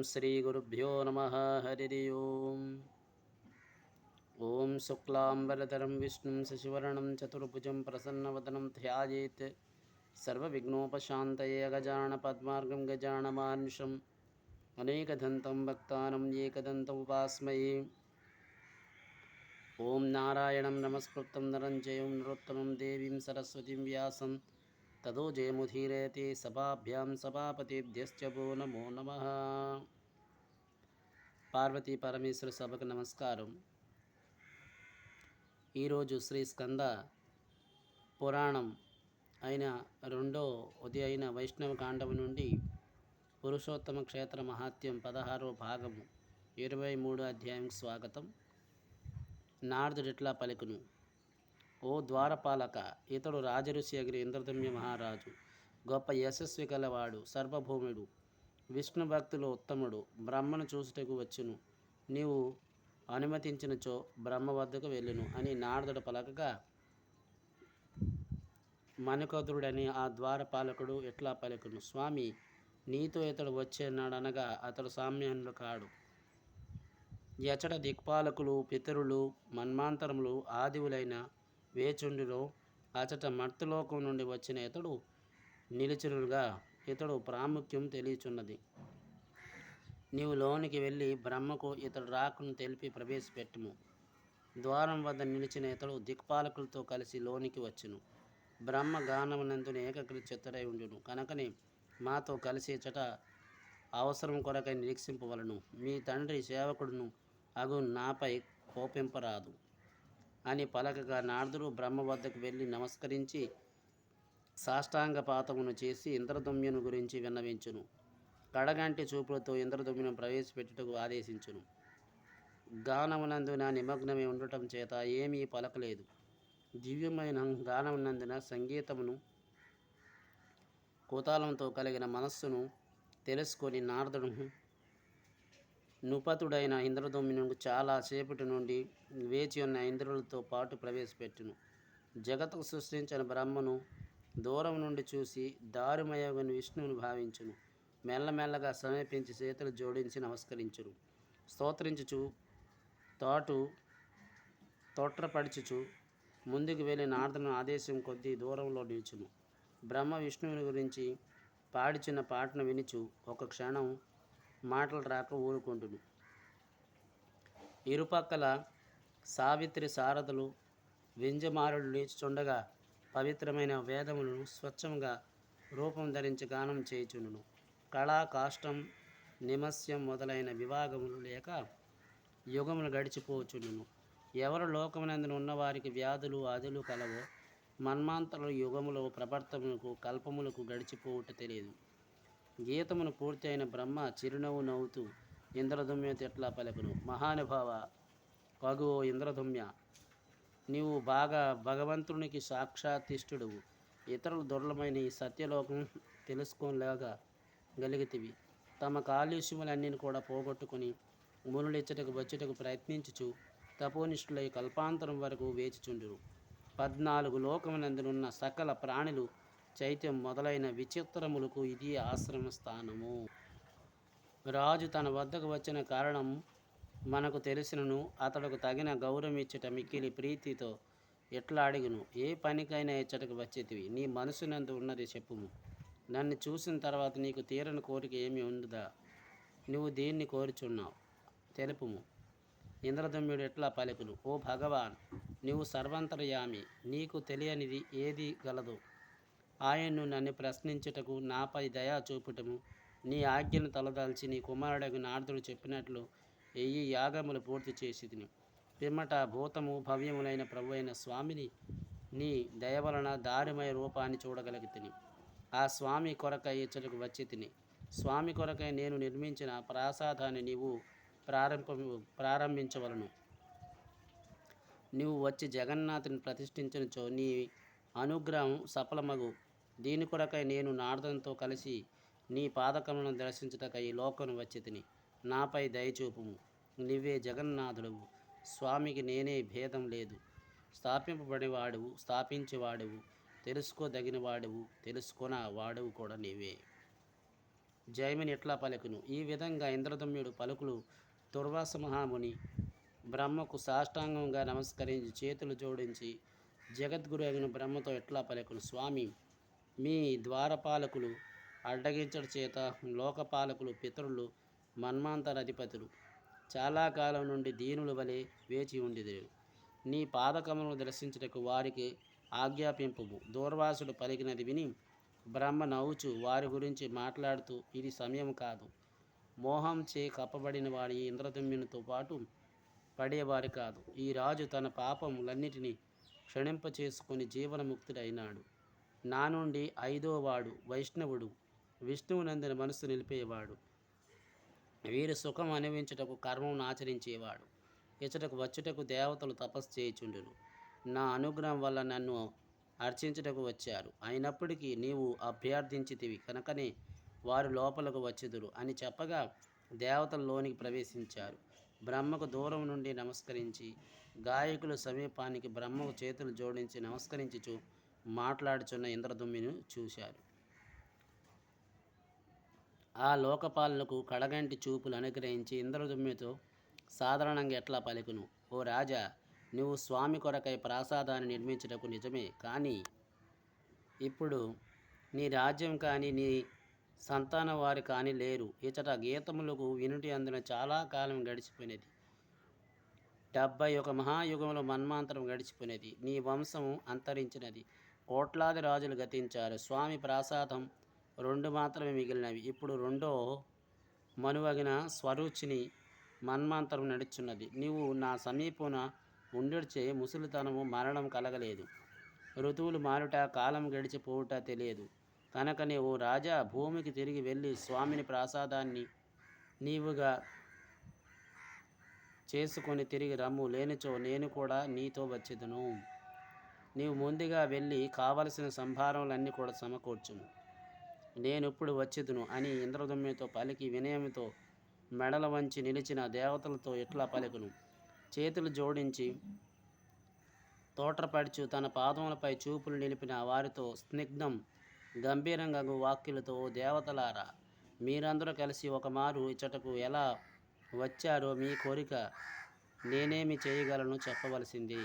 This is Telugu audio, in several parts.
श्रीगुरुभ्यो नमः। हरि ओं शुक्लांबरधरं विष्णुं शशिवर्णं चतुर्भुजं प्रसन्नवदनं ध्यायेत् सर्वविघ्नोपशान्तये। अगजाननपद्मार्गं गजाननमानुषम् अनेकदन्तं भक्तानां एकदन्तम् उपास्महे। ओं नारायणं नमस्कृतं नरं चैव नरोत्तमं देवीं सरस्वतीं व्यासं ततो जयमुदीरयते। सभाभ्यां सभापतिभ्यश्च वो नमो नमः। పార్వతీ పరమేశ్వర సభకు నమస్కారం. ఈరోజు శ్రీ స్కంద పురాణం అయిన రెండో ఉదయ అయిన వైష్ణవ కాండము నుండి పురుషోత్తమ క్షేత్ర మహాత్యం 16వ భాగము 23 అధ్యాయం స్వాగతం. నారదుడిట్లా పలికును: ఓ ద్వారపాలక, ఇతడు రాజఋషి అగిరి ఇంద్రదమ్య మహారాజు, గొప్ప యశస్వి గలవాడు, సర్వభౌముడు, విష్ణు భక్తులు ఉత్తముడు, బ్రహ్మను చూసుటకు వచ్చును. నీవు అనుమతించినచో బ్రహ్మ వద్దకు వెళ్ళును అని నారదుడు పలకగా, మణికదుడని ఆ ద్వారపాలకుడు ఎట్లా పలుకును: స్వామి, నీతో ఇతడు వచ్చేనాడనగా అతడు సామాన్యుడు కాడు. ఎచట దిక్పాలకులు, పితరులు, మన్మాంతరములు ఆదివులైన వేచుండులో అచట మర్తలోకం నుండి వచ్చిన ఇతడు నిలిచినుగా. ఇతడు ప్రాముఖ్యం తెలియచున్నది. నీవు లోనికి వెళ్ళి బ్రహ్మకు ఇతడు రాకును తెలిపి ప్రవేశపెట్టుము. ద్వారం వద్ద నిలిచిన ఇతడు దిక్పాలకులతో కలిసి లోనికి వచ్చును. బ్రహ్మ గానమునందున ఏకగ్ర చిత్తుడై ఉండును కనుకనే మాతో కలిసి ఇచ్చట అవసరం కొరకై నిరీక్షింపవలను. మీ తండ్రి సేవకుడును అగు నాపై కోపింపరాదు అని పలకగా, నారదుడు బ్రహ్మ వద్దకు వెళ్ళి నమస్కరించి సాష్టాంగపాతమును చేసి ఇంద్రదమ్యుని గురించి విన్నవించును. కడగంటి చూపులతో ఇంద్రదమ్యును ప్రవేశపెట్టుటకు ఆదేశించును. గానమునందున నిమగ్నమై ఉండటం చేత ఏమీ పలకలేదు. దివ్యమైన గానమునందున సంగీతమును కుతాలంతో కలిగిన మనస్సును తెలుసుకొని నారదుడు నుపతుడైన ఇంద్రదమ్యును చాలా సేపటి నుండి వేచి ఉన్న ఇంద్రులతో పాటు ప్రవేశపెట్టును. జగత్తుకు సృష్టించిన బ్రహ్మను దూరం నుండి చూసి దారుమయోగుని విష్ణువుని భావించును. మెల్లమెల్లగా సమీపించి చేతులు జోడించి నమస్కరించును. స్తోత్రించుచు తొట్రపడుచుచు ముందుకు వెళ్ళి నారదుని ఆదేశం కొద్దీ దూరంలో నిల్చును. బ్రహ్మ విష్ణువుని గురించి పాడిచున్న పాటను వినిచు ఒక క్షణం మాటలు రాక ఊరుకుంటును. ఇరుపక్కల సావిత్రి శారదలు వింజమారులు లేచుచుండగా పవిత్రమైన వేదములను స్వచ్ఛంగా రూపం ధరించి గానం చేయుచుండును. కళా, కాష్టం, నిమస్యం మొదలైన విభాగములు లేక యుగములు గడిచిపోచుండును. ఎవరు లోకమునందున ఉన్నవారికి వ్యాధులు ఆదులు కలవో, మన్మాంతర యుగములో ప్రవర్తములకు కల్పములకు గడిచిపోవుట తెలియదు. గీతమును పూర్తి అయిన బ్రహ్మ చిరునవ్వు నవ్వుతూ ఇంద్రదమ్యునితో ఎట్లా పలుకును: మహానుభావ, అగు ఇంద్రదమ్య, నీవు భగవంతునికి సాక్షాత్తిష్టుడువు. ఇతరులు దుర్లభమైన ఈ సత్యలోకం తెలుసుకోలేగా గలిగితివి. తమ కాలుష్యములన్నీ కూడా పోగొట్టుకుని మునులిచ్చటకు వచ్చుటకు ప్రయత్నించుచు తపోనిష్ఠులై కల్పాంతరం వరకు వేచిచుండురు. 14 లోకమునందునున్న సకల ప్రాణులు, చైత్యం మొదలైన విచిత్రములకు ఇది ఆశ్రమ స్థానము. రాజు తన వద్దకు వచ్చిన కారణం మనకు తెలిసినను అతడుకు తగిన గౌరవం ఇచ్చట మిక్కిలి ప్రీతితో ఎట్లా అడిగును: ఏ పనికైనా ఇచ్చటకు వచ్చేతివి? నీ మనసునందు ఉన్నది చెప్పుము. నన్ను చూసిన తర్వాత నీకు తీరని కోరిక ఏమి ఉందా? నువ్వు దేన్ని కోరుచున్నావు తెలుపుము. ఇంద్రదమ్యుడు ఎట్లా పలుకును: ఓ భగవాన్, నీవు సర్వంతర్యామి, నీకు తెలియనిది ఏది గలదు? ఆయన్ను నన్ను ప్రశ్నించుటకు, నాపై దయా చూపుటము, నీ ఆజ్ఞను తలదాల్చి నీ కుమారుడకు నారదుడు చెప్పినట్లు 1000 యాగములు పూర్తి చేసి తిని పిమ్మట భూతము భవ్యములైన ప్రభు అయిన స్వామిని నీ దయవలన దారిమయ రూపాన్ని చూడగలిగితిని. ఆ స్వామి కొరకై ఇచ్చటకు వచ్చి తిని. స్వామి కొరకై నేను నిర్మించిన ప్రాసాదాన్ని నీవు ప్రారంభించవలను. నీవు వచ్చి జగన్నాథుని ప్రతిష్ఠించినచో నీ అనుగ్రహం సఫలమగు. దీని కొరకై నేను నారదునితో కలిసి నీ పాదకములను దర్శించుటకై ఈ లోకం వచ్చి తిని. నాపై దయచూపుము. నీవే జగన్నాథుడవు. స్వామికి నేనే భేదం లేదు. స్థాపింపబడినవాడువు, స్థాపించేవాడువు, తెలుసుకోదగిన వాడువు, తెలుసుకొన వాడువు కూడా నీవే. జైమిని ఎట్లా పలుకును. ఈ విధంగా ఇంద్రదమ్యుడు పలుకులు దుర్వాస మహాముని బ్రహ్మకు సాష్టాంగంగా నమస్కరించి చేతులు జోడించి జగద్గురు అయిన బ్రహ్మతో ఎట్లా పలుకును. స్వామి, మీ ద్వారపాలకులు అడ్డగించడ చేత లోకపాలకులు పితరులు మన్మాంతర అధిపతులు చాలా కాలం నుండి దీనుల వలె వేచి ఉండేదేరు. నీ పాదకములను దర్శించుటకు వారికి ఆజ్ఞాపింపుము. దూర్వాసుడు పలికినది విని బ్రహ్మ నవ్వుచు వారి గురించి మాట్లాడుతూ, ఇది సమయం కాదు. మోహం చే కప్పబడిన వారి ఇంద్రదమ్యునితో పాటు పడేవారు కాదు. ఈ రాజు తన పాపములన్నిటినీ క్షణింపచేసుకొని జీవనముక్తుడైనాడు. నా నుండి 5వ వాడు వైష్ణవుడు, విష్ణువునందున మనస్సు నిలిపేవాడు, వీరి సుఖం అనుభవించుటకు కర్మమును ఆచరించేవాడు. ఇచ్చటకు వచ్చుటకు దేవతలు తపస్సు చేయుచుండును. నా అనుగ్రహం వల్ల నన్ను అర్చించుటకు వచ్చారు. అయినప్పటికీ నీవు అభ్యర్థించితివి కనుకనే వారు లోపలకు వచ్చుదురు అని చెప్పగా దేవతలు లోనికి ప్రవేశించారు. బ్రహ్మకు దూరం నుండి నమస్కరించి గాయకుల సమీపానికి బ్రహ్మకు చేతులు జోడించి నమస్కరించుచు మాట్లాడుచున్న ఇంద్రదుమ్మిని చూశారు. ఆ లోకపాలనకు కడగంటి చూపులు అనుగ్రహించి ఇంద్రదుమ్మితో సాధారణంగా ఎట్లా పలుకును. ఓ రాజా, నువ్వు స్వామి కొరకై ప్రాసాదాన్ని నిర్మించుటకు నిజమే, కానీ ఇప్పుడు నీ రాజ్యం కానీ నీ సంతానం వారు కానీ లేరు. ఇచ్చట గీతములకు వినుటి అందున చాలా కాలం గడిచిపోయినది. 71 మహాయుగముల మన్మాంతరం గడిచిపోయినది. నీ వంశము అంతరించినది. కోట్లాది రాజులు గతించారు. స్వామి ప్రాసాదం 2 మాత్రమే మిగిలినవి. ఇప్పుడు రెండో మనువగిన స్వరూచిని మన్మాంతరం నడుచున్నది. నీవు నా సమీపమున ఉండిచే ముసలితనము మరణం కలగలేదు. ఋతువులు మారుట, కాలం గడిచిపోవుట తెలియదు. కనుకనే ఓ రాజా, భూమికి తిరిగి వెళ్ళి స్వామిని ప్రాసాదాన్ని నీవుగా చేసుకొని తిరిగి రమ్ము. లేనిచో నేను కూడా నీతో వచ్చేదను. నీవు ముందుగా వెళ్ళి కావలసిన సంభారములన్నీ కూడా సమకూర్చుము. నేనిప్పుడు వచ్చేదును అని ఇంద్రదమ్యునితో పలికి వినయముతో మెడల వంచి నిలిచిన దేవతలతో ఎట్లా పలుకును. చేతులు జోడించి తోట్రపడుచు తన పాదములపై చూపులు నిలిపిన వారితో స్నిగ్ధం గంభీరంగా వాక్యులతో, దేవతలారా, మీరందరూ కలిసి ఒకమారు ఇచ్చటకు ఎలా వచ్చారో మీ కోరిక నేనేమి చేయగలను చెప్పవలసింది.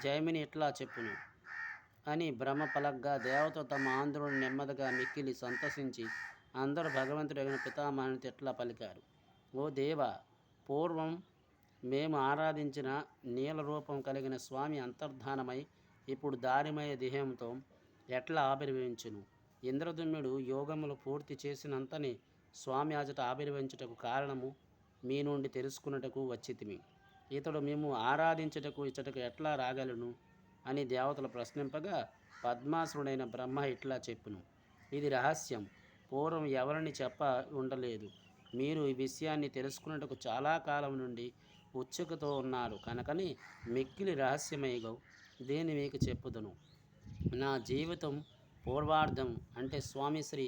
జైమిని ఇట్లా చెప్పును అని బ్రహ్మ పలగ్గా దేవత తమ ఆందోళన నెమ్మదిగా మిక్కిలి సంతసించి అందరూ భగవంతుడైన పితామహునితో ఎట్లా పలికారు. ఓ దేవ, పూర్వం మేము ఆరాధించిన నీల రూపం కలిగిన స్వామి అంతర్ధానమై ఇప్పుడు దారిమయ దేహంతో ఎట్లా ఆవిర్భవించును. ఇంద్రదుమ్యుడు యోగములు పూర్తి చేసినంతనే స్వామి అజట ఆవిర్భవించుటకు కారణము మీ నుండి తెలుసుకున్నటకు వచ్చితిమి. ఇతడు మేము ఆరాధించుటకు ఇచ్చటకు ఎట్లా రాగలను అని దేవతలు ప్రశ్నింపగా పద్మాసురుడైన బ్రహ్మ ఇట్లా చెప్పును. ఇది రహస్యం. పూర్వం ఎవరిని చెప్ప ఉండలేదు. మీరు ఈ విషయాన్ని తెలుసుకున్నటకు చాలా కాలం నుండి ఉత్సుకతో ఉన్నారు కనుకని మిక్కిలి రహస్యమైగో దీన్ని మీకు చెప్పుదును. నా జీవితం పూర్వార్ధం అంటే స్వామి శ్రీ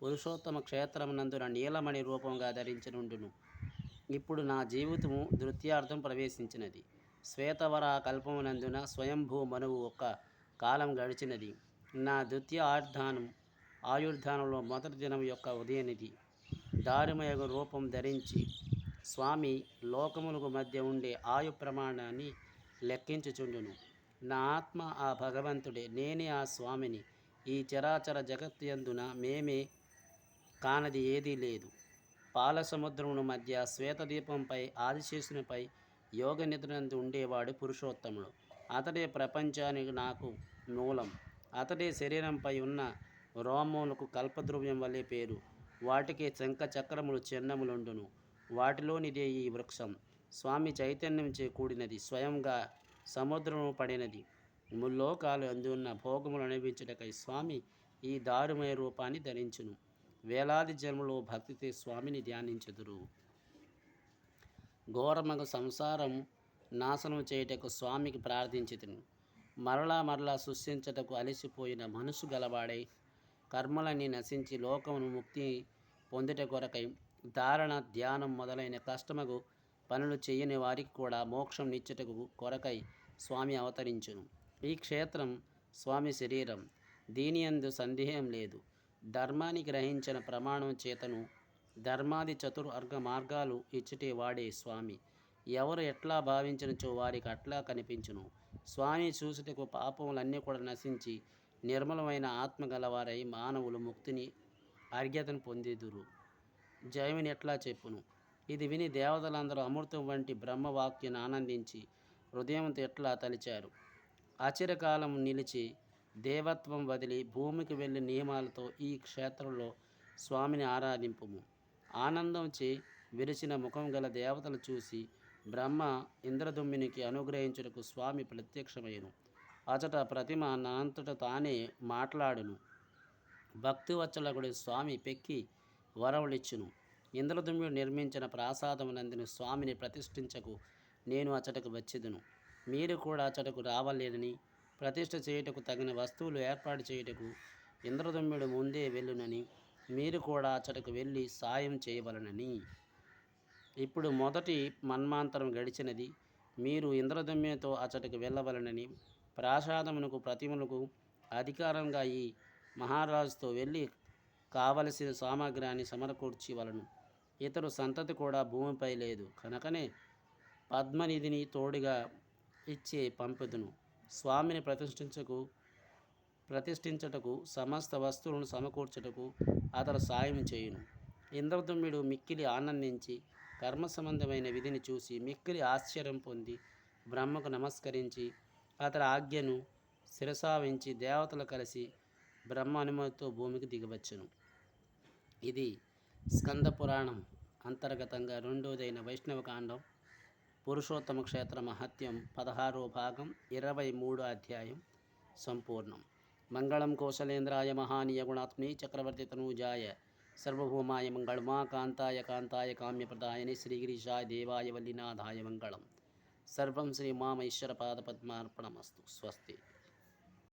పురుషోత్తమ క్షేత్రమునందున నీలమణి రూపంగా ధరించనుండును. ఇప్పుడు నా జీవితము ద్వితీయార్థం ప్రవేశించినది. శ్వేతవరా కల్పమునందున స్వయంభూ మనువు ఒక కాలం గడిచినది. నా ద్వితీయ ఆయుర్ధానంలో మొదటి దినం యొక్క ఉదయనిధి దారుమయ రూపం ధరించి స్వామి లోకములకు మధ్య ఉండే ఆయు ప్రమాణాన్ని లెక్కించుచుండును. నా ఆత్మ ఆ భగవంతుడే, నేనే ఆ స్వామిని. ఈ చరాచర జగత్తు యందున మేమే కానది ఏదీ లేదు. పాల సముద్రమును మధ్య శ్వేతదీపంపై ఆదిశేషునిపై యోగ నిద్రనందు ఉండేవాడు పురుషోత్తముడు. అతడే ప్రపంచానికి నాకు మూలం. అతడే శరీరంపై ఉన్న రోమములకు కల్పద్రవ్యం వలె పేరు. వాటికి శంఖ చక్రములు చిహ్నములుండును. వాటిలోనిదే ఈ వృక్షం. స్వామి చైతన్యంచే కూడినది. స్వయంగా సముద్రము పడినది. ముల్లోకాలు అందున్న భోగములు అనుభవించుటకై స్వామి ఈ దారుమయ రూపాన్ని ధరించును. వేలాది జన్మలో భక్తితో స్వామిని ధ్యానించుదురు. ఘోరమగ సంసారం నాశనం చేయుటకు స్వామికి ప్రార్థించితిని. మరలా సృష్టించుటకు అలసిపోయిన మనసు గలవాడై కర్మలన్నీ నశించి లోకమును ముక్తి పొందుట కొరకై ధారణ, ధ్యానం మొదలైన కష్టమగు పనులు చేయని వారికి కూడా మోక్షం నిచ్చుటకు కొరకై స్వామి అవతరించును. ఈ క్షేత్రం స్వామి శరీరం. దీనియందు సందేహం లేదు. ధర్మాన్ని గ్రహించిన ప్రమాణం చేతను ధర్మాది చతుర్వర్గ మార్గాలు ఇచ్చటే వాడే స్వామి. ఎవరు ఎట్లా భావించినచో వారికి అట్లా కనిపించును. స్వామి చూసుటకు పాపములన్నీ కూడా నశించి నిర్మలమైన ఆత్మ గలవారై మానవులు ముక్తిని అర్ఘ్యతను పొందిదురు. జైమిని ఎట్లా చెప్పును. ఇది విని దేవతలందరూ అమృతం వంటి బ్రహ్మవాక్యను ఆనందించి హృదయంతో ఎట్లా తలిచారు. అచిరకాలం నిలిచి దేవత్వం వదిలి భూమికి వెళ్ళి నియమాలతో ఈ క్షేత్రంలో స్వామిని ఆరాధింపుము. ఆనందంచే విరిచిన ముఖం గల దేవతలు చూసి బ్రహ్మ ఇంద్రదుమ్మునికి అనుగ్రహించుటకు స్వామి ప్రత్యక్షమయ్యను. అచట ప్రతిమ నాంతట తానే మాట్లాడును. భక్తివత్సలకుడు స్వామి పెక్కి వరములిచ్చును. ఇంద్రదుమ్ముడు నిర్మించిన ప్రాసాదమునందుని స్వామిని ప్రతిష్ఠించకు నేను అచటకు వచ్చేదను. మీరు కూడా అచటకు రావలేనని, ప్రతిష్ఠ చేయుటకు తగిన వస్తువులు ఏర్పాటు చేయుటకు ఇంద్రదుమ్ముడు ముందే వెళ్ళునని, మీరు కూడా అచటకు వెళ్ళి సాయం చేయవలనని. ఇప్పుడు మొదటి మన్వంతరం గడిచినది. మీరు ఇంద్రదుమ్మునితో అచటకు వెళ్ళవలనని, ప్రాసాదమునకు ప్రతిమలకు అధికారంగా ఈ మహారాజుతో వెళ్ళి కావలసిన సామగ్రాన్ని సమకూర్చివలను. ఇతరు సంతతి కూడా భూమిపై లేదు కనుకనే పద్మనిధిని తోడుగా ఇచ్చే పంపుదును. స్వామిని ప్రతిష్ఠించటకు సమస్త వస్తువులను సమకూర్చుటకు అతడు సాయం చేయును. ఇంద్రదుమ్ముడు మిక్కిలి ఆనందించి కర్మ సంబంధమైన విధిని చూసి మిక్కిలి ఆశ్చర్యం పొంది బ్రహ్మకు నమస్కరించి అతడి ఆజ్ఞను శిరసావించి దేవతలు కలిసి బ్రహ్మ అనుమతితో భూమికి దిగవచ్చును. ఇది స్కంద పురాణం అంతర్గతంగా రెండోదైన వైష్ణవకాండం పురుషోత్తమ క్షేత్ర మహత్యం 16వ భాగం 23వ అధ్యాయం సంపూర్ణం. మంగళం కౌశలేంద్రాయ మహానీయ గుణాత్మనే చక్రవర్తి తనూజాయ సర్వభౌమాయ మంగళమా కాంతాయ కాంతాయ కామ్యప్రదాయనే శ్రీగిరీశాయ దేవాయ వల్లినాథాయ మంగళం. సర్వం శ్రీ మామేశ్వర పాదపద్మార్పణమస్తు. స్వస్తి.